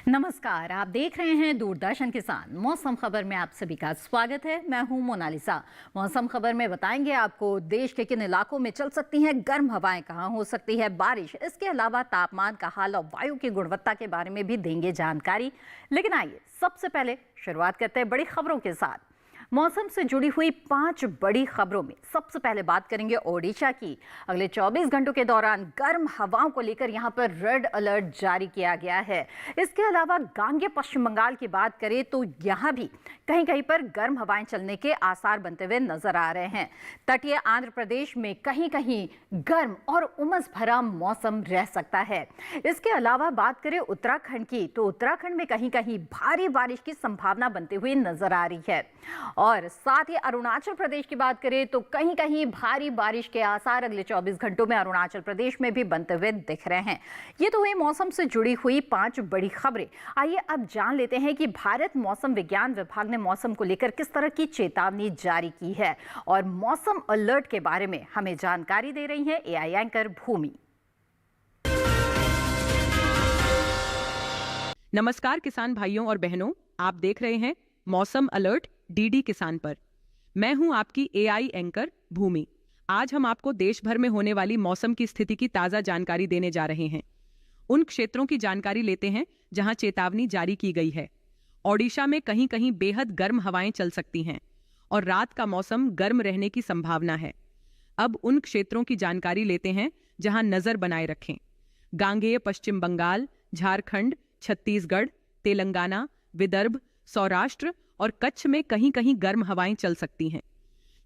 नमस्कार, आप देख रहे हैं दूरदर्शन किसान। मौसम खबर में आप सभी का स्वागत है। मैं हूं मोनालिसा। मौसम खबर में बताएंगे आपको देश के किन इलाकों में चल सकती हैं गर्म हवाएं, कहां हो सकती है बारिश। इसके अलावा तापमान का हाल और वायु की गुणवत्ता के बारे में भी देंगे जानकारी। लेकिन आइए सबसे पहले शुरुआत करते हैं बड़ी खबरों के साथ। मौसम से जुड़ी हुई 5 बड़ी खबरों में सबसे पहले बात करेंगे ओडिशा की। अगले 24 घंटों के दौरान गर्म हवाओं को लेकर यहां पर रेड अलर्ट जारी किया गया है। इसके अलावा गांगेय पश्चिम बंगाल की बात करें तो यहां भी कहीं कहीं पर गर्म हवाएं चलने के आसार बनते हुए नजर आ रहे हैं। तटीय आंध्र प्रदेश में कहीं कहीं गर्म और उमस भरा मौसम रह सकता है। इसके अलावा बात करें उत्तराखंड की तो उत्तराखंड में कहीं कहीं भारी बारिश की संभावना बनती हुई नजर आ रही है। और साथ ही अरुणाचल प्रदेश की बात करें तो कहीं कहीं भारी बारिश के आसार अगले 24 घंटों में अरुणाचल प्रदेश में भी बनते हुए दिख रहे हैं। ये तो हुई मौसम से जुड़ी हुई 5 बड़ी खबरें। आइए अब जान लेते हैं कि भारत मौसम विज्ञान विभाग ने मौसम को लेकर किस तरह की चेतावनी जारी की है। और मौसम अलर्ट के बारे में हमें जानकारी दे रही है एआई एंकर भूमि। नमस्कार किसान भाइयों और बहनों, आप देख रहे हैं मौसम अलर्ट डीडी किसान पर। मैं हूं आपकी एआई एंकर भूमि। आज हम आपको देश भर में होने वाली मौसम की स्थिति की ताजा जानकारी देने जा रहे हैं। उन क्षेत्रों की जानकारी लेते हैं जहां चेतावनी जारी की गई है। ओडिशा में कहीं कहीं बेहद गर्म हवाएं चल सकती हैं और रात का मौसम गर्म रहने की संभावना है। अब उन क्षेत्रों की जानकारी लेते हैं जहां नजर बनाए रखें। गांगेय पश्चिम बंगाल, झारखंड, छत्तीसगढ़, तेलंगाना, विदर्भ, सौराष्ट्र और कच्छ में कहीं कहीं गर्म हवाएं चल सकती हैं।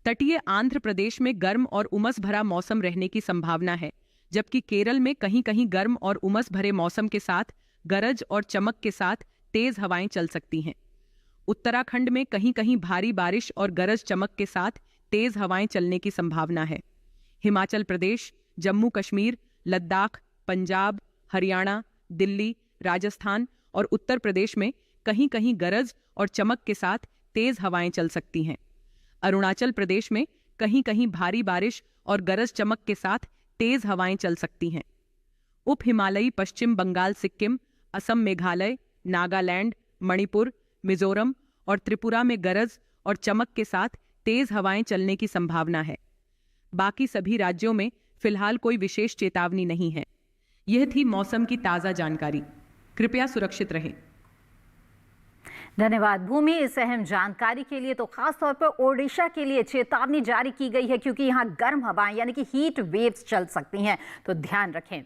तटीय आंध्र प्रदेश में गर्म और उमस भरा मौसम रहने की संभावना है, जबकि केरल में कहीं कहीं गर्म और उमस भरे मौसम के साथ गरज और चमक के साथ तेज हवाएं चल सकती हैं। उत्तराखंड में कहीं कहीं भारी बारिश और गरज चमक के साथ तेज हवाएं चलने की संभावना है। हिमाचल प्रदेश, जम्मू कश्मीर, लद्दाख, पंजाब, हरियाणा, दिल्ली, राजस्थान और उत्तर प्रदेश में कहीं कहीं गरज और चमक के साथ तेज हवाएं चल सकती हैं। अरुणाचल प्रदेश में कहीं कहीं भारी बारिश और गरज चमक के साथ तेज हवाएं चल सकती हैं। उप हिमालयी पश्चिम बंगाल, सिक्किम, असम, मेघालय, नागालैंड, मणिपुर, मिजोरम और त्रिपुरा में गरज और चमक के साथ तेज हवाएं चलने की संभावना है। बाकी सभी राज्यों में फिलहाल कोई विशेष चेतावनी नहीं है। यह थी मौसम की ताजा जानकारी। कृपया सुरक्षित रहें। धन्यवाद भूमि इस अहम जानकारी के लिए। तो खास तौर पर ओडिशा के लिए चेतावनी जारी की गई है क्योंकि यहाँ गर्म हवाएं यानी कि हीट वेव्स चल सकती हैं, तो ध्यान रखें।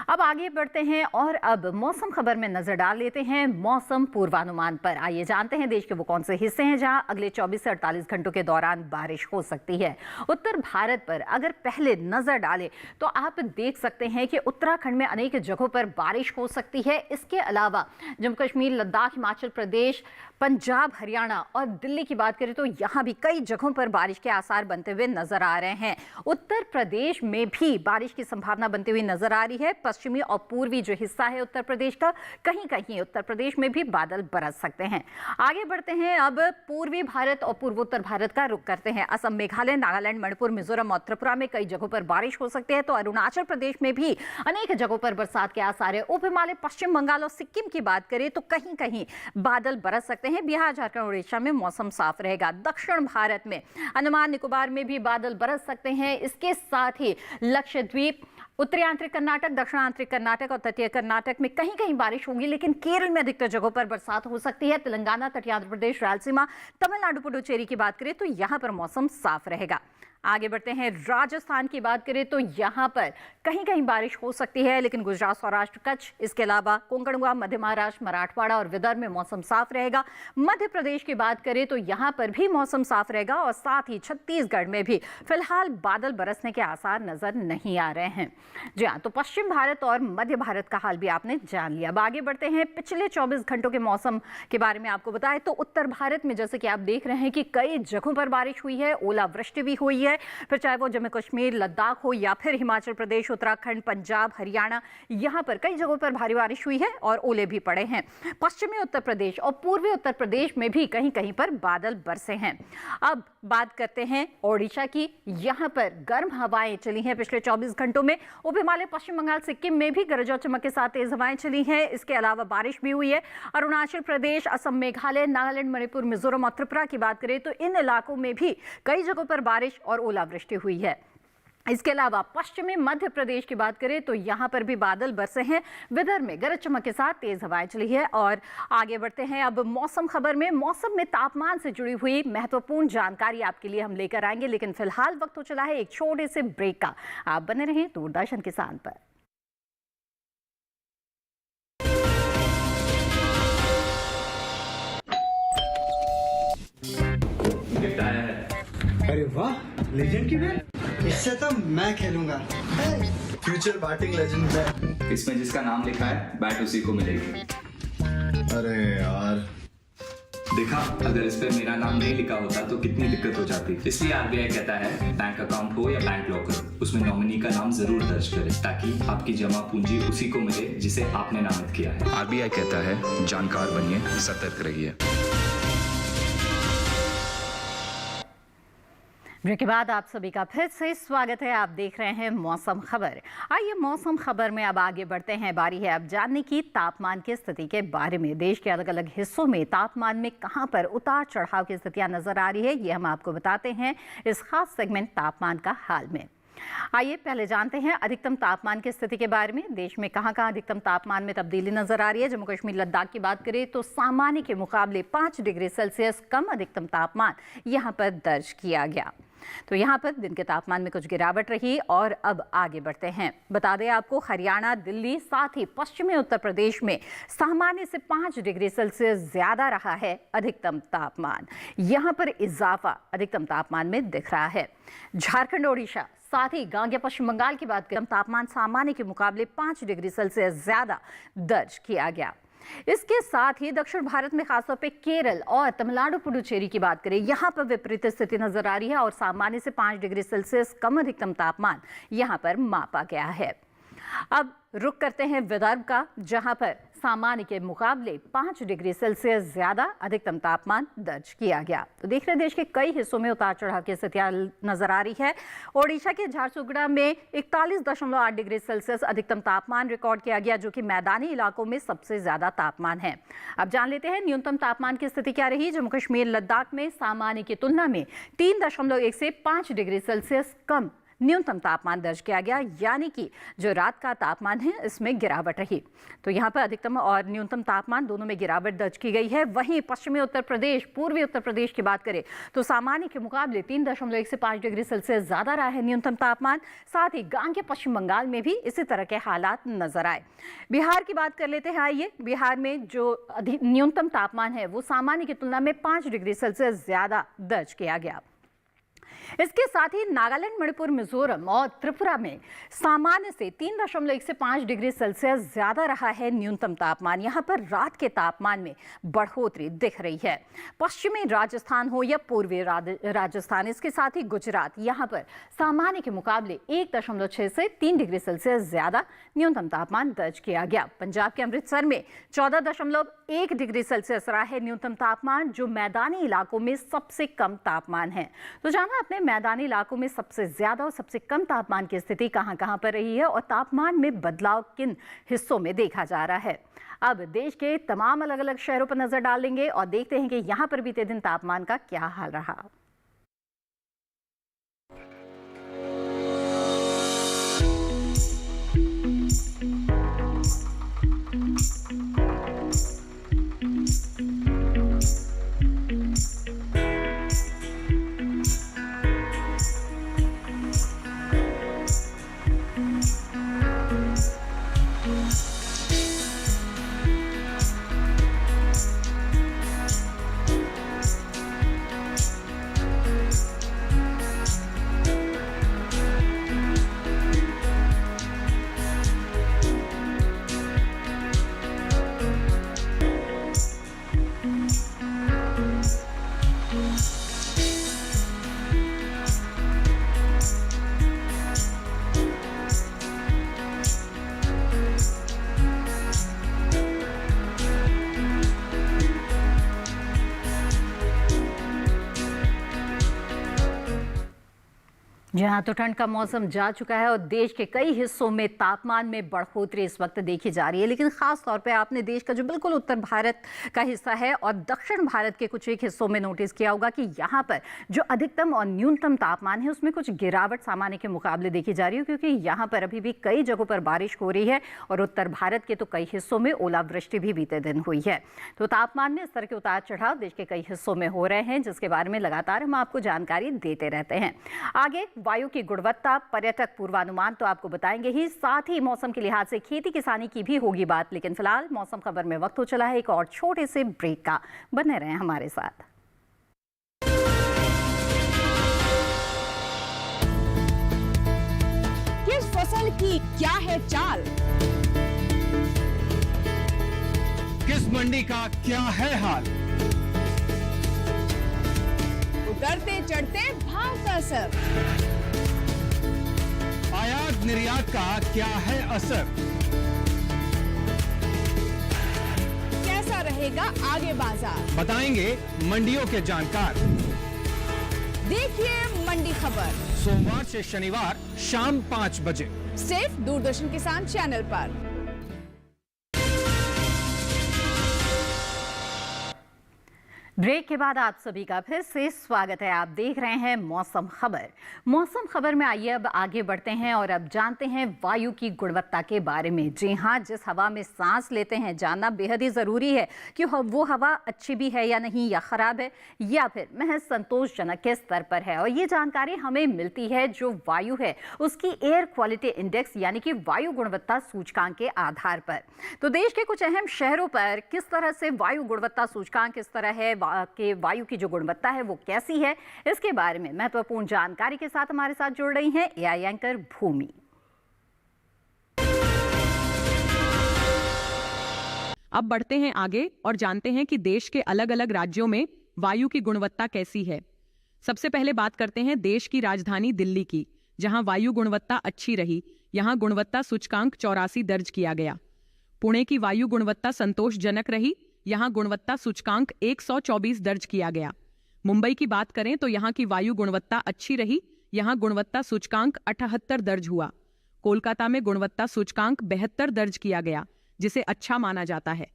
अब आगे बढ़ते हैं और अब मौसम खबर में नजर डाल लेते हैं मौसम पूर्वानुमान पर। आइए जानते हैं देश के वो कौन से हिस्से हैं जहां अगले 24 से 48 घंटों के दौरान बारिश हो सकती है। उत्तर भारत पर अगर पहले नजर डालें तो आप देख सकते हैं कि उत्तराखंड में अनेक जगहों पर बारिश हो सकती है। इसके अलावा जम्मू कश्मीर, लद्दाख, हिमाचल प्रदेश, पंजाब, हरियाणा और दिल्ली की बात करें तो यहां भी कई जगहों पर बारिश के आसार बनते हुए नजर आ रहे हैं। उत्तर प्रदेश में भी बारिश की संभावना बनती हुई नजर आ रही है। पश्चिमी और पूर्वी जो हिस्सा है उत्तर प्रदेश का, कहीं कहीं उत्तर प्रदेश में भी बादल बरस सकते हैं। आगे बढ़ते हैं, अब पूर्वी भारत और पूर्वोत्तर भारत का रुख करते हैं। असम, मेघालय, नागालैंड, मणिपुर, मिजोरम और त्रिपुरा में कई जगहों पर बारिश हो सकती है। तो अरुणाचल प्रदेश में भी अनेक जगहों पर बरसात के आसार है। उप हिमालय पश्चिम बंगाल और सिक्किम की बात करें तो कहीं कहीं बादल बरस सकते हैं। बिहार, झारखंड, उड़ीसा में मौसम साफ रहेगा। दक्षिण भारत में अंडमान निकोबार में भी बादल बरस सकते हैं। इसके साथ ही लक्षद्वीप, उत्तरी आंतरिक कर्नाटक, दक्षिण आंतरिक कर्नाटक और तटीय कर्नाटक में कहीं कहीं बारिश होगी, लेकिन केरल में अधिकतर जगहों पर बरसात हो सकती है। तेलंगाना, तटीय आंध्र प्रदेश, रायलसीमा, तमिलनाडु, पुडुचेरी की बात करें तो यहां पर मौसम साफ रहेगा। आगे बढ़ते हैं, राजस्थान की बात करें तो यहां पर कहीं कहीं बारिश हो सकती है, लेकिन गुजरात, सौराष्ट्र, कच्छ, इसके अलावा कोंकण, मध्य महाराष्ट्र, मराठवाड़ा और विदर्भ में मौसम साफ रहेगा। मध्य प्रदेश की बात करें तो यहां पर भी मौसम साफ रहेगा और साथ ही छत्तीसगढ़ में भी फिलहाल बादल बरसने के आसार नजर नहीं आ रहे हैं। जी हाँ, तो पश्चिम भारत और मध्य भारत का हाल भी आपने जान लिया। अब आगे बढ़ते हैं, पिछले 24 घंटों के मौसम के बारे में आपको बताएं तो उत्तर भारत में जैसे कि आप देख रहे हैं कि कई जगहों पर बारिश हुई है, ओलावृष्टि भी हुई है है। फिर चाहे वो जम्मू कश्मीर, लद्दाख हो या फिर हिमाचल प्रदेश, उत्तराखंड, पंजाब, हरियाणा, यहाँ पर कई जगहों पर भारी बारिश हुई है और ओले भी पड़े हैं। पश्चिमी उत्तर प्रदेश और पूर्वी उत्तर प्रदेश में भी कहीं कहीं पर बादल बरसे हैं। अब बात करते हैं ओडिशा की। यहाँ पर गर्म हवाएं चली हैं पिछले 24 घंटों में। उप हिमालय, पश्चिम बंगाल, सिक्किम में भी गरज और चमक के साथ तेज हवाएं चली हैं। इसके अलावा बारिश भी हुई है। अरुणाचल प्रदेश, असम, मेघालय, नागालैंड, मणिपुर, मिजोरम और त्रिपुरा की बात करें तो इन इलाकों में भी कई जगहों पर बारिश और ओलावृष्टि हुई है। इसके अलावा पश्चिमी मध्य प्रदेश की बात करें तो यहाँ पर भी बादल बरसे हैं। विदर्भ में गरज चमक के साथ तेज हवाएं चली है। और आगे बढ़ते हैं अब मौसम खबर में। मौसम में तापमान से जुड़ी हुई महत्वपूर्ण जानकारी आपके लिए हम लेकर आएंगे, लेकिन फिलहाल वक्त हो चला है एक छोटे से ब्रेक का। आप बने रहें दूरदर्शन किसान पर। अरे वाह, लेजेंड की बैट। इससे तो मैं खेलूंगा। फ्यूचर बैटिंग लेजेंड है। इसमें जिसका नाम लिखा है बैट उसी को मिलेगी। अरे यार, देखा, अगर इस पे मेरा नाम नहीं लिखा होता तो कितनी दिक्कत हो जाती। इसलिए आरबीआई कहता है बैंक अकाउंट हो या बैंक लॉकर, उसमें नॉमिनी का नाम जरूर दर्ज करें ताकि आपकी जमा पूंजी उसी को मिले जिसे आपने नामित किया है। आरबीआई कहता है जानकार बनिए, सतर्क रहिए। ब्रेक के बाद आप सभी का फिर से स्वागत है। आप देख रहे हैं मौसम खबर। आइए मौसम खबर में अब आगे बढ़ते हैं। बारी है अब जानने की तापमान की स्थिति के बारे में। देश के अलग अलग हिस्सों में तापमान में कहां पर उतार चढ़ाव की स्थितियां नजर आ रही है, ये हम आपको बताते हैं इस खास सेगमेंट तापमान का हाल में। आइए पहले जानते हैं अधिकतम तापमान की स्थिति के बारे में। देश में कहां कहां अधिकतम तापमान में तब्दीली नजर आ रही है। जम्मू कश्मीर, लद्दाख की बात करें तो सामान्य के मुकाबले 5 डिग्री सेल्सियस कम अधिकतम तापमान यहां पर दर्ज किया गया। तो यहाँ पर दिन के तापमान में कुछ गिरावट रही। और अब आगे बढ़ते हैं। बता दें आपको, हरियाणा, दिल्ली, साथ ही पश्चिमी उत्तर प्रदेश में सामान्य से 5 डिग्री सेल्सियस ज्यादा रहा है अधिकतम तापमान। यहाँ पर इजाफा अधिकतम तापमान में दिख रहा है। झारखंड, ओडिशा, साथ ही गांगे, पश्चिम बंगाल की बात करें, तापमान सामान्य के मुकाबले 5 डिग्री सेल्सियस ज्यादा दर्ज किया गया। इसके साथ ही दक्षिण भारत में खासतौर पे केरल और तमिलनाडु, पुडुचेरी की बात करें, यहां पर विपरीत स्थिति नजर आ रही है और सामान्य से 5 डिग्री सेल्सियस कम अधिकतम तापमान यहां पर मापा गया है। अब रुक करते हैं विदर्भ का, जहां पर सामान्य के मुकाबले 5 डिग्री सेल्सियस ज्यादा अधिकतम तापमान दर्ज किया गया। तो देख रहे हैं देश के कई हिस्सों में उतार चढ़ाव की स्थितियां नजर आ रही है। ओडिशा के झारसुगुड़ा में 41.8 डिग्री सेल्सियस अधिकतम तापमान रिकॉर्ड किया गया, जो कि मैदानी इलाकों में सबसे ज्यादा तापमान है। अब जान लेते हैं न्यूनतम तापमान की स्थिति क्या रही। जम्मू कश्मीर, लद्दाख में सामान्य की तुलना में 3.1 से 5 डिग्री सेल्सियस कम न्यूनतम तापमान दर्ज किया गया, यानी कि जो रात का तापमान है इसमें गिरावट रही। तो यहाँ पर अधिकतम और न्यूनतम तापमान दोनों में गिरावट दर्ज की गई है। वहीं पश्चिमी उत्तर प्रदेश, पूर्वी उत्तर प्रदेश की बात करें तो सामान्य के मुकाबले 3.1 से 5 डिग्री सेल्सियस ज्यादा रहा है न्यूनतम तापमान। साथ ही गांगे, पश्चिम बंगाल में भी इसी तरह के हालात नजर आए। बिहार की बात कर लेते हैं। आइए, बिहार में जो न्यूनतम तापमान है वो सामान्य की तुलना में 5 डिग्री सेल्सियस ज्यादा दर्ज किया गया। इसके साथ ही नागालैंड, मणिपुर, मिजोरम और त्रिपुरा में सामान्य से 3.1 से 5 डिग्री सेल्सियस ज्यादा रहा है न्यूनतम तापमान। यहाँ पर रात के तापमान में बढ़ोतरी दिख रही है। पश्चिमी राजस्थान हो या पूर्वी राजस्थान, इसके साथ ही गुजरात, यहाँ पर सामान्य के मुकाबले 1.6 से 3 डिग्री सेल्सियस ज्यादा न्यूनतम तापमान दर्ज किया गया। पंजाब के अमृतसर में 14.1 डिग्री सेल्सियस रहा है न्यूनतम तापमान, जो मैदानी इलाकों में सबसे कम तापमान है। तो जाना अपने मैदानी इलाकों में सबसे ज्यादा और सबसे कम तापमान की स्थिति कहां-कहां पर रही है और तापमान में बदलाव किन हिस्सों में देखा जा रहा है। अब देश के तमाम अलग-अलग शहरों पर नजर डालेंगे और देखते हैं कि यहां पर बीते दिन तापमान का क्या हाल रहा। जहां तो ठंड का मौसम जा चुका है और देश के कई हिस्सों में तापमान में बढ़ोतरी इस वक्त देखी जा रही है, लेकिन खास तौर पे आपने देश का जो बिल्कुल उत्तर भारत का हिस्सा है और दक्षिण भारत के कुछ एक हिस्सों में नोटिस किया होगा कि यहाँ पर जो अधिकतम और न्यूनतम तापमान है उसमें कुछ गिरावट सामान्य के मुकाबले देखी जा रही है, क्योंकि यहाँ पर अभी भी कई जगहों पर बारिश हो रही है और उत्तर भारत के तो कई हिस्सों में ओलावृष्टि भी बीते दिन हुई है। तो तापमान में इस तरह के उतार चढ़ाव देश के कई हिस्सों में हो रहे हैं, जिसके बारे में लगातार हम आपको जानकारी देते रहते हैं। आगे वायु की गुणवत्ता, पर्यटक पूर्वानुमान तो आपको बताएंगे ही, साथ ही मौसम के लिहाज से खेती किसानी की भी होगी बात। लेकिन फिलहाल मौसम खबर में वक्त हो चला है एक और छोटे से ब्रेक का। बने रहें हमारे साथ। किस फसल की क्या है चाल, किस मंडी का क्या है हाल, उतरते चढ़ते भाव का असर, आयात निर्यात का क्या है असर, कैसा रहेगा आगे बाजार, बताएंगे मंडियों के जानकार। देखिए मंडी खबर सोमवार से शनिवार शाम 5 बजे सिर्फ दूरदर्शन किसान चैनल पर। ब्रेक के बाद आप सभी का फिर से स्वागत है। आप देख रहे हैं मौसम खबर। मौसम खबर में आइए अब आगे बढ़ते हैं और अब जानते हैं वायु की गुणवत्ता के बारे में। जी हाँ, जिस हवा में सांस लेते हैं जानना बेहद ही ज़रूरी है कि वो हवा अच्छी भी है या नहीं, या ख़राब है या फिर महज संतोषजनक के स्तर पर है। और ये जानकारी हमें मिलती है जो वायु है उसकी एयर क्वालिटी इंडेक्स यानी कि वायु गुणवत्ता सूचकांक के आधार पर। तो देश के कुछ अहम शहरों पर किस तरह से वायु गुणवत्ता सूचकांक किस तरह है, के वायु की जो गुणवत्ता है वो कैसी है, इसके बारे में महत्वपूर्ण जानकारी के साथ हमारे साथ जुड़ रही हैं एआई एंकर भूमि। अब बढ़ते हैं आगे और जानते हैं कि देश के अलग अलग राज्यों में वायु की गुणवत्ता कैसी है। सबसे पहले बात करते हैं देश की राजधानी दिल्ली की, जहां वायु गुणवत्ता अच्छी रही। यहां गुणवत्ता सूचकांक 84 दर्ज किया गया। पुणे की वायु गुणवत्ता संतोषजनक रही। यहां गुणवत्ता सूचकांक 124 दर्ज किया गया। मुंबई की बात करें तो यहां की वायु गुणवत्ता अच्छी रही। यहां गुणवत्ता सूचकांक 78 दर्ज हुआ। कोलकाता में गुणवत्ता सूचकांक 72 दर्ज किया गया, जिसे अच्छा माना जाता है।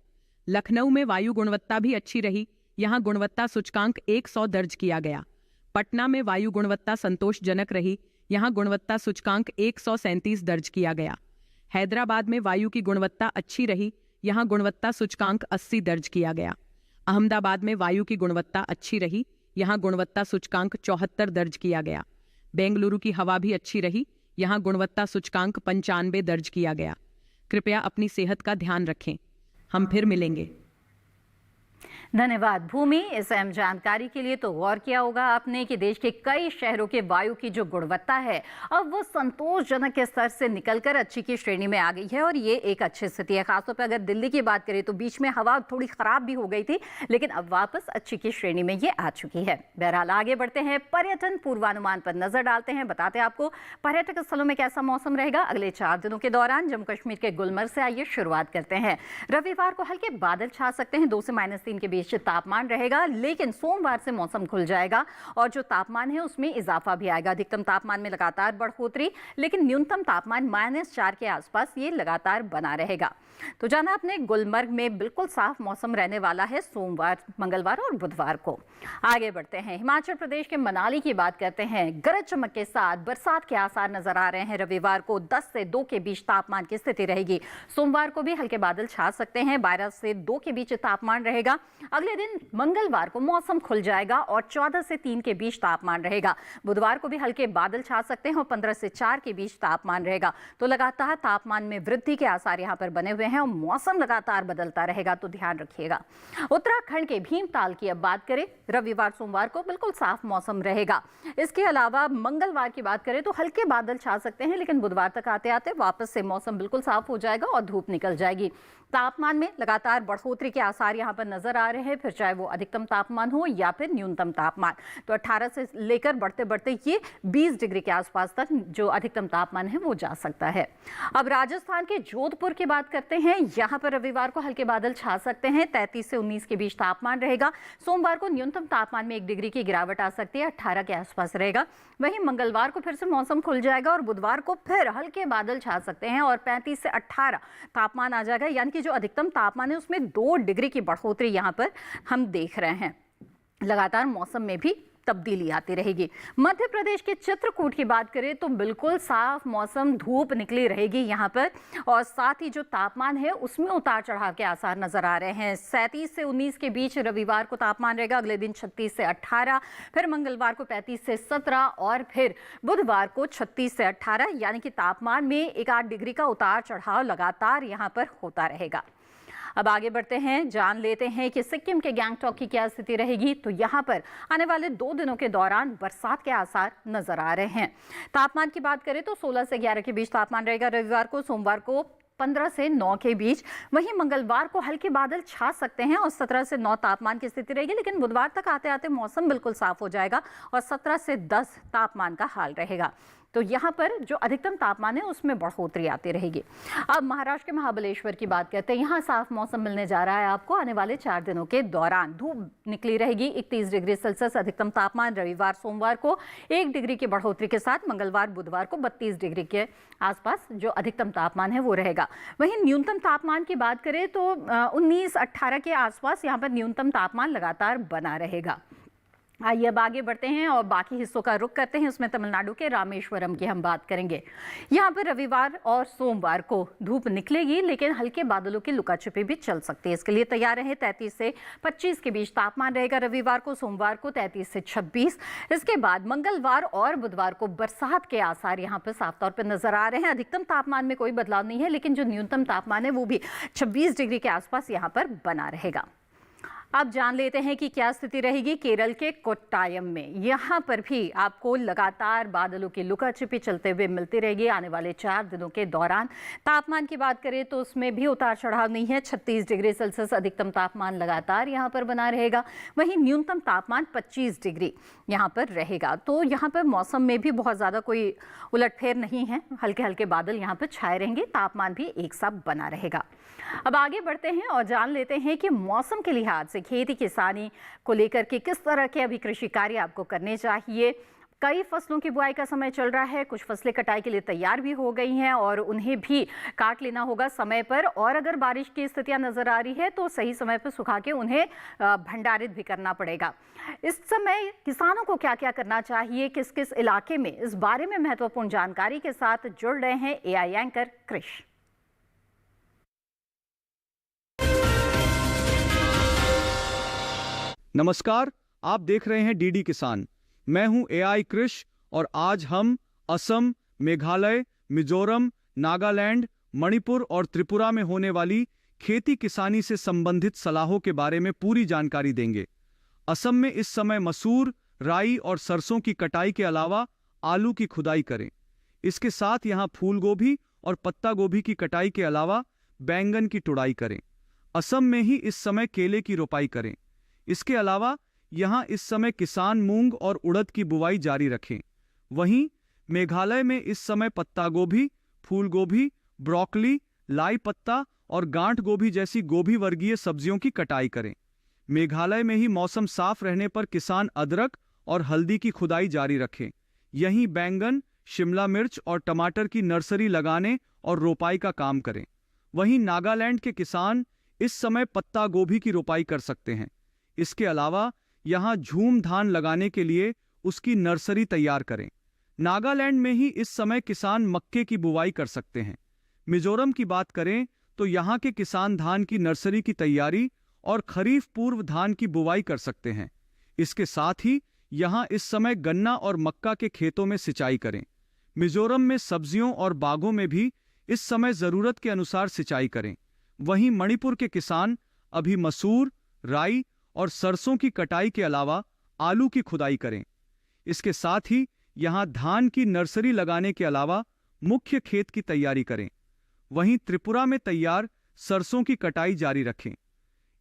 लखनऊ में वायु गुणवत्ता भी अच्छी रही। यहां गुणवत्ता सूचकांक 100 दर्ज किया गया। पटना में वायु गुणवत्ता संतोषजनक रही। यहां गुणवत्ता सूचकांक 137 दर्ज किया गया। हैदराबाद में वायु की गुणवत्ता अच्छी रही। यहां गुणवत्ता सूचकांक 80 दर्ज किया गया। अहमदाबाद में वायु की गुणवत्ता अच्छी रही। यहां गुणवत्ता सूचकांक 74 दर्ज किया गया। बेंगलुरु की हवा भी अच्छी रही। यहां गुणवत्ता सूचकांक 95 दर्ज किया गया। कृपया अपनी सेहत का ध्यान रखें। हम फिर मिलेंगे। धन्यवाद भूमि, इस अहम जानकारी के लिए। तो गौर किया होगा आपने कि देश के कई शहरों के वायु की जो गुणवत्ता है अब वो संतोषजनक के स्तर से निकलकर अच्छी की श्रेणी में आ गई है और ये एक अच्छी स्थिति है। खासतौर पर अगर दिल्ली की बात करें तो बीच में हवा थोड़ी खराब भी हो गई थी, लेकिन अब वापस अच्छी की श्रेणी में ये आ चुकी है। बहरहाल आगे बढ़ते हैं, पर्यटन पूर्वानुमान पर नजर डालते हैं। बताते हैं आपको पर्यटक स्थलों में कैसा मौसम रहेगा अगले 4 दिनों के दौरान। जम्मू कश्मीर के गुलमर्ग से आइए शुरुआत करते हैं। रविवार को हल्के बादल छा सकते हैं, 2 से -3 के बीच तापमान रहेगा, लेकिन सोमवार से मौसम खुल जाएगा और जो तापमान है उसमें इजाफा भी आएगा। अधिकतम तापमान में लगातार बढ़ोतरी, लेकिन न्यूनतम तापमान -4 के आसपास ये लगातार बना रहेगा। तो जाना अपने गुलमर्ग में बिल्कुल साफ मौसम रहने वाला है सोमवार, मंगलवार और बुधवार को। आगे बढ़ते हैं, हिमाचल प्रदेश के मनाली की बात करते हैं। गरज चमक के साथ बरसात के आसार नजर आ रहे हैं। रविवार को 10 से 2 के बीच तापमान की स्थिति रहेगी। सोमवार को भी हल्के बादल छा सकते हैं, 12 से 2 के बीच तापमान रहेगा। अगले दिन मंगलवार को मौसम खुल जाएगा और 14 से 3 के बीच तापमान रहेगा। बुधवार को भी हल्के बादल छा सकते हैं और 15 से 4 के बीच तापमान रहेगा। तो लगातार तापमान में वृद्धि के आसार यहाँ पर बने हुए हैं और मौसम लगातार बदलता रहेगा, तो ध्यान रखिएगा। उत्तराखंड के भीमताल की अब बात करें, रविवार सोमवार को बिल्कुल साफ मौसम रहेगा। इसके अलावा मंगलवार की बात करें तो हल्के बादल छा सकते हैं, लेकिन बुधवार तक आते आते वापस से मौसम बिल्कुल साफ हो जाएगा और धूप निकल जाएगी। तापमान में लगातार बढ़ोतरी के आसार यहाँ पर नजर आ रहे हैं, फिर चाहे वो अधिकतम तापमान हो या फिर न्यूनतम तापमान। तो 18 से लेकर बढ़ते बढ़ते ये 20 डिग्री के आसपास तक जो अधिकतम तापमान है वो जा सकता है। अब राजस्थान के जोधपुर की बात करते हैं। यहाँ पर रविवार को हल्के बादल छा सकते हैं, 33 से 19 के बीच तापमान रहेगा। सोमवार को न्यूनतम तापमान में 1 डिग्री की गिरावट आ सकती है, 18 के आसपास रहेगा। वहीं मंगलवार को फिर से मौसम खुल जाएगा और बुधवार को फिर हल्के बादल छा सकते हैं और 35 से 18 तापमान आ जाएगा, यानी कि जो अधिकतम तापमान है उसमें 2 डिग्री की बढ़ोतरी यहाँ पर हम देख रहे हैं। लगातार मौसम में भी तब्दीली आती रहेगी। मध्य प्रदेश के चित्रकूट की बात करें तो बिल्कुल साफ मौसम, धूप निकली रहेगी यहाँ पर, और साथ ही जो तापमान है उसमें उतार चढ़ाव के आसार नजर आ रहे हैं। 37 से 19 के बीच रविवार को तापमान रहेगा, अगले दिन 36 से 18, फिर मंगलवार को 35 से 17 और फिर बुधवार को 36 से 18, यानी कि तापमान में 1-8 डिग्री का उतार चढ़ाव लगातार यहाँ पर होता रहेगा। अब आगे बढ़ते हैं, जान लेते हैं कि सिक्किम के गैंगटॉक की क्या स्थिति रहेगी। तो यहाँ पर आने वाले 2 दिनों के दौरान बरसात के आसार नजर आ रहे हैं। तापमान की बात करें तो 16 से 11 के बीच तापमान रहेगा रविवार को, सोमवार को 15 से 9 के बीच, वहीं मंगलवार को हल्के बादल छा सकते हैं और 17 से 9 तापमान की स्थिति रहेगी। लेकिन बुधवार तक आते आते मौसम बिल्कुल साफ हो जाएगा और 17 से 10 तापमान का हाल रहेगा। तो यहाँ पर जो अधिकतम तापमान है उसमें बढ़ोतरी आती रहेगी। अब महाराष्ट्र के महाबलेश्वर की बात करते हैं। यहाँ साफ मौसम मिलने जा रहा है आपको आने वाले 4 दिनों के दौरान। धूप निकली रहेगी, 31 डिग्री सेल्सियस अधिकतम तापमान रविवार सोमवार को, 1 डिग्री की बढ़ोतरी के साथ मंगलवार बुधवार को 32 डिग्री के आसपास जो अधिकतम तापमान है वो रहेगा। वहीं न्यूनतम तापमान की बात करें तो 19-18 के आसपास यहाँ पर न्यूनतम तापमान लगातार बना रहेगा। आइए अब आगे बढ़ते हैं और बाकी हिस्सों का रुख करते हैं। उसमें तमिलनाडु के रामेश्वरम की हम बात करेंगे। यहाँ पर रविवार और सोमवार को धूप निकलेगी, लेकिन हल्के बादलों की लुकाछिपी भी चल सकती है। इसके लिए तैयार रहें। 33 से 25 के बीच तापमान रहेगा रविवार को, सोमवार को 33 से 26। इसके बाद मंगलवार और बुधवार को बरसात के आसार यहाँ पर साफ तौर पर नजर आ रहे हैं। अधिकतम तापमान में कोई बदलाव नहीं है, लेकिन जो न्यूनतम तापमान है वो भी 26 डिग्री के आसपास यहाँ पर बना रहेगा। अब जान लेते हैं कि क्या स्थिति रहेगी केरल के कोट्टायम में। यहाँ पर भी आपको लगातार बादलों की लुकाछिपी चलते हुए मिलती रहेगी आने वाले 4 दिनों के दौरान। तापमान की बात करें तो उसमें भी उतार चढ़ाव नहीं है। 36 डिग्री सेल्सियस अधिकतम तापमान लगातार यहाँ पर बना रहेगा, वहीं न्यूनतम तापमान 25 डिग्री यहाँ पर रहेगा। तो यहाँ पर मौसम में भी बहुत ज़्यादा कोई उलटफेर नहीं है, हल्के हल्के बादल यहाँ पर छाए रहेंगे, तापमान भी एक सा बना रहेगा। अब आगे बढ़ते हैं और जान लेते हैं कि मौसम के लिहाज से खेती किसानी को लेकर के किस तरह के अभी कृषि कार्य आपको करने चाहिए। कई फसलों की बुआई का समय चल रहा है, कुछ फसलें कटाई के लिए तैयार भी हो गई हैं और उन्हें भी काट लेना होगा समय पर। और अगर बारिश की स्थितियां नजर आ रही है तो सही समय पर सुखा के उन्हें भंडारित भी करना पड़ेगा। इस समय किसानों को क्या क्या करना चाहिए, किस किस इलाके में, इस बारे में महत्वपूर्ण जानकारी के साथ जुड़ रहे हैं AI एंकर कृष। नमस्कार, आप देख रहे हैं डीडी किसान। मैं हूं AI कृष और आज हम असम, मेघालय, मिजोरम, नागालैंड, मणिपुर और त्रिपुरा में होने वाली खेती किसानी से संबंधित सलाहों के बारे में पूरी जानकारी देंगे। असम में इस समय मसूर, राई और सरसों की कटाई के अलावा आलू की खुदाई करें। इसके साथ यहां फूल गोभी और पत्ता गोभी की कटाई के अलावा बैंगन की तुड़ाई करें। असम में ही इस समय केले की रोपाई करें। इसके अलावा यहां इस समय किसान मूंग और उड़द की बुवाई जारी रखें। वहीं मेघालय में इस समय पत्ता गोभी, फूल गोभी, ब्रोकली, लाई पत्ता और गांठ गोभी जैसी गोभी वर्गीय सब्जियों की कटाई करें। मेघालय में ही मौसम साफ रहने पर किसान अदरक और हल्दी की खुदाई जारी रखें। यहीं बैंगन, शिमला मिर्च और टमाटर की नर्सरी लगाने और रोपाई का काम करें। वहीं नागालैंड के किसान इस समय पत्ता गोभी की रोपाई कर सकते हैं। इसके अलावा यहां झूम धान लगाने के लिए उसकी नर्सरी तैयार करें। नागालैंड में ही इस समय किसान मक्के की बुवाई कर सकते हैं। मिजोरम की बात करें तो यहां के किसान धान की नर्सरी की तैयारी और खरीफ पूर्व धान की बुवाई कर सकते हैं। इसके साथ ही यहां इस समय गन्ना और मक्का के खेतों में सिंचाई करें। मिजोरम में सब्जियों और बागों में भी इस समय जरूरत के अनुसार सिंचाई करें। वहीं मणिपुर के किसान अभी मसूर, राई और सरसों की कटाई के अलावा आलू की खुदाई करें। इसके साथ ही यहां धान की नर्सरी लगाने के अलावा मुख्य खेत की तैयारी करें। वहीं त्रिपुरा में तैयार सरसों की कटाई जारी रखें।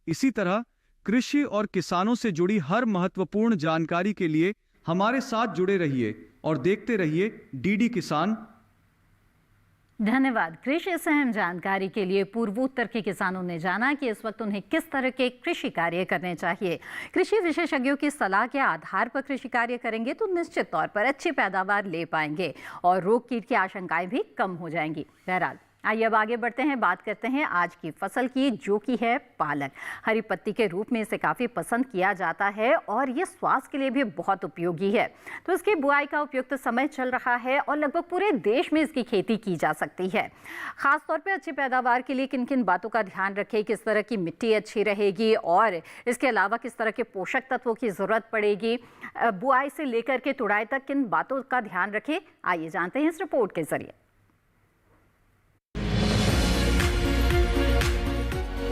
इसी तरह कृषि और किसानों से जुड़ी हर महत्वपूर्ण जानकारी के लिए हमारे साथ जुड़े रहिए और देखते रहिए डीडी किसान। धन्यवाद कृषि। इस अहम जानकारी के लिए पूर्वोत्तर के किसानों ने जाना कि इस वक्त उन्हें किस तरह के कृषि कार्य करने चाहिए। कृषि विशेषज्ञों की सलाह के आधार पर कृषि कार्य करेंगे तो निश्चित तौर पर अच्छी पैदावार ले पाएंगे और रोग कीट की आशंकाएं भी कम हो जाएंगी। बहरहाल आइए अब आगे बढ़ते हैं, बात करते हैं आज की फसल की, जो कि है पालक। हरी पत्ती के रूप में इसे काफ़ी पसंद किया जाता है और ये स्वास्थ्य के लिए भी बहुत उपयोगी है। तो इसकी बुआई का उपयुक्त समय चल रहा है और लगभग पूरे देश में इसकी खेती की जा सकती है। खासतौर पे अच्छी पैदावार के लिए किन किन बातों का ध्यान रखें, किस तरह की मिट्टी अच्छी रहेगी और इसके अलावा किस तरह के पोषक तत्वों की ज़रूरत पड़ेगी, बुआई से लेकर के तुड़ाई तक किन बातों का ध्यान रखें, आइए जानते हैं इस रिपोर्ट के जरिए।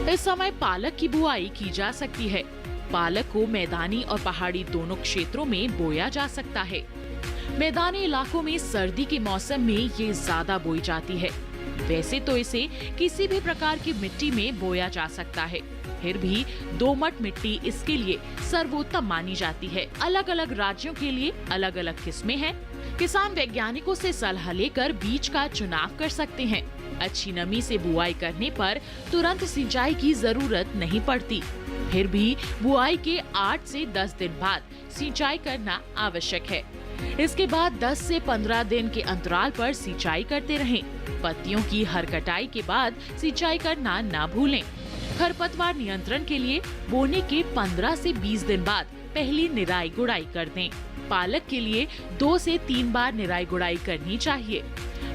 इस समय पालक की बुआई की जा सकती है। पालक को मैदानी और पहाड़ी दोनों क्षेत्रों में बोया जा सकता है। मैदानी इलाकों में सर्दी के मौसम में ये ज्यादा बोई जाती है। वैसे तो इसे किसी भी प्रकार की मिट्टी में बोया जा सकता है, फिर भी दोमट मिट्टी इसके लिए सर्वोत्तम मानी जाती है। अलग अलग राज्यों के लिए अलग अलग किस्में हैं। किसान वैज्ञानिकों से सलाह लेकर बीज का चुनाव कर सकते हैं। अच्छी नमी से बुआई करने पर तुरंत सिंचाई की जरूरत नहीं पड़ती, फिर भी बुआई के 8 से 10 दिन बाद सिंचाई करना आवश्यक है। इसके बाद 10 से 15 दिन के अंतराल पर सिंचाई करते रहें। पत्तियों की हर कटाई के बाद सिंचाई करना ना भूलें। खरपतवार नियंत्रण के लिए बोने के 15 से 20 दिन बाद पहली निराई गुड़ाई कर दें। पालक के लिए 2 से 3 बार निराई गुड़ाई करनी चाहिए।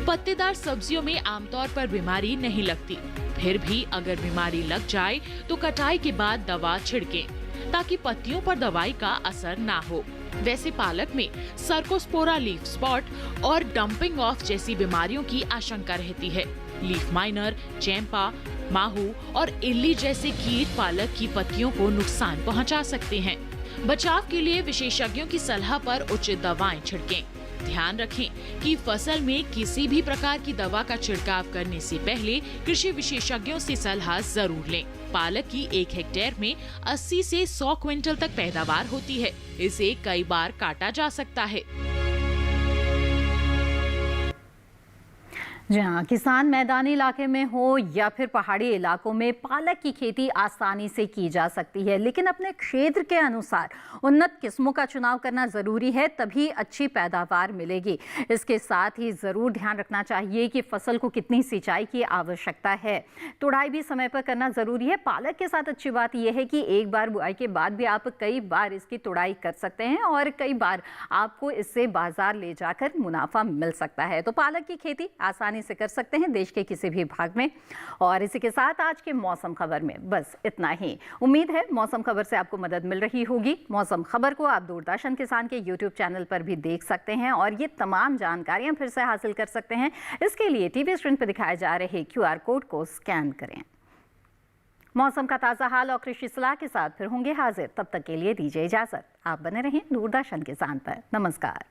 पत्तेदार सब्जियों में आमतौर पर बीमारी नहीं लगती, फिर भी अगर बीमारी लग जाए तो कटाई के बाद दवा छिड़कें ताकि पत्तियों पर दवाई का असर ना हो। वैसे पालक में सर्कोस्पोरा लीफ स्पॉट और डंपिंग ऑफ जैसी बीमारियों की आशंका रहती है। लीफ माइनर, चैंपा, माहू और इल्ली जैसे कीट पालक की पत्तियों को नुकसान पहुंचा सकते हैं। बचाव के लिए विशेषज्ञों की सलाह पर उचित दवाएं छिड़कें। ध्यान रखें कि फसल में किसी भी प्रकार की दवा का छिड़काव करने से पहले कृषि विशेषज्ञों से सलाह जरूर लें। पालक की 1 हेक्टेयर में 80 से 100 क्विंटल तक पैदावार होती है। इसे कई बार काटा जा सकता है। जी हाँ, किसान मैदानी इलाके में हो या फिर पहाड़ी इलाकों में पालक की खेती आसानी से की जा सकती है, लेकिन अपने क्षेत्र के अनुसार उन्नत किस्मों का चुनाव करना ज़रूरी है, तभी अच्छी पैदावार मिलेगी। इसके साथ ही ज़रूर ध्यान रखना चाहिए कि फसल को कितनी सिंचाई की आवश्यकता है। तुड़ाई भी समय पर करना ज़रूरी है। पालक के साथ अच्छी बात यह है कि एक बार बुआई के बाद भी आप कई बार इसकी तुड़ाई कर सकते हैं और कई बार आपको इससे बाजार ले जाकर मुनाफा मिल सकता है। तो पालक की खेती आसानी से कर सकते हैं देश के किसी भी भाग में। और इसी के साथ आज के मौसम खबर में बस इतना ही। उम्मीद है मौसम खबर से आपको मदद मिल रही होगी। मौसम खबर को आप दूरदर्शन किसान के YouTube चैनल पर भी देख सकते हैं और ये तमाम जानकारियां फिर से हासिल कर सकते हैं। इसके लिए टीवी स्क्रीन पर दिखाए जा रहे QR कोड को स्कैन करें। मौसम का ताज़ा हाल और कृषि सलाह के साथ फिर होंगे हाजिर। तब तक के लिए दीजिए इजाजत। आप बने रहें दूरदर्शन किसान पर। नमस्कार।